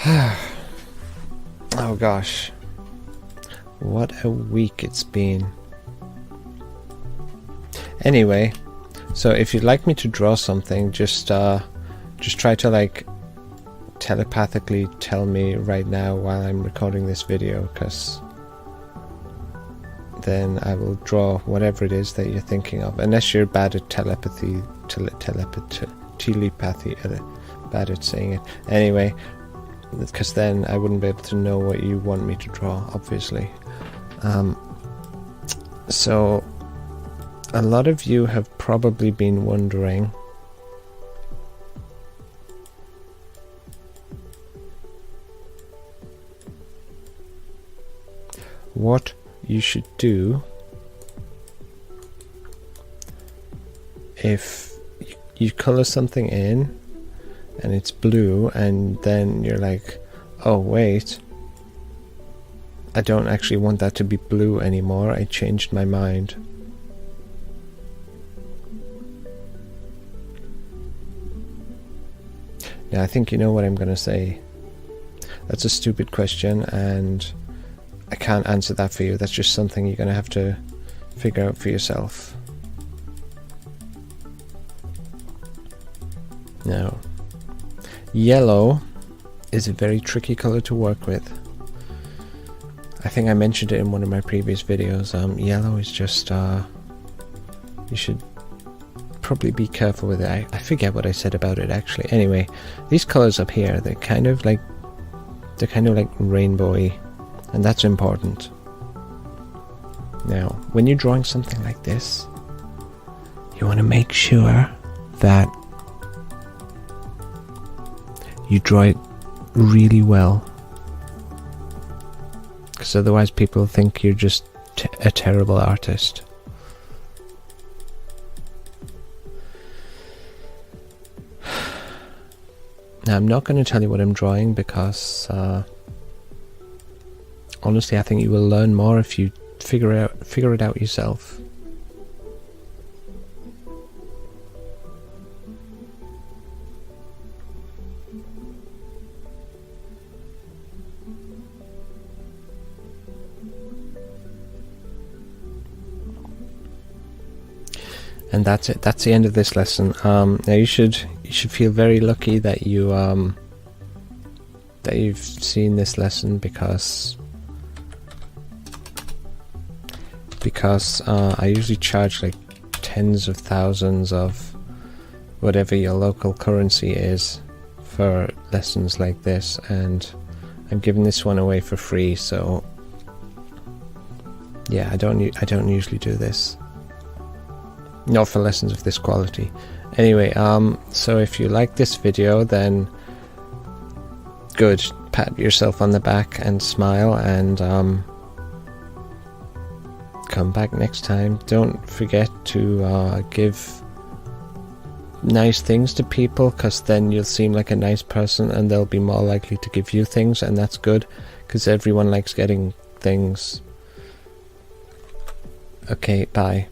Oh gosh, what a week it's been. Anyway, so if you'd like me to draw something, just try to like telepathically tell me right now while I'm recording this video, because then I will draw whatever it is that you're thinking of, unless you're bad at telepathy, bad at saying it. Anyway, because then I wouldn't be able to know what you want me to draw, obviously. So a lot of you have probably been wondering what you should do if you color something in and it's blue, and then you're like, oh wait, I don't actually want that to be blue anymore, I changed my mind. Now I think you know what I'm gonna say. That's a stupid question and I can't answer that for you. That's just something you're gonna have to figure out for yourself. Now, yellow is a very tricky color to work with. I think I mentioned it in one of my previous videos. Yellow is just, you should probably be careful with it. I forget what I said about it actually. Anyway, these colors up here, they're kind of like rainbowy, and that's important. Now, when you're drawing something like this, you want to make sure that you draw it really well, because otherwise people think you're just a terrible artist. Now, I'm not going to tell you what I'm drawing because honestly I think you will learn more if you figure it out yourself. And that's it. That's the end of this lesson. Now you should feel very lucky that you've seen this lesson, because I usually charge like tens of thousands of whatever your local currency is for lessons like this, and I'm giving this one away for free. So yeah, I don't usually do this. Not for lessons of this quality. Anyway, so if you like this video, then good, pat yourself on the back and smile, and come back next time. Don't forget to give nice things to people, because then you'll seem like a nice person and they'll be more likely to give you things, and that's good because everyone likes getting things. Okay, bye.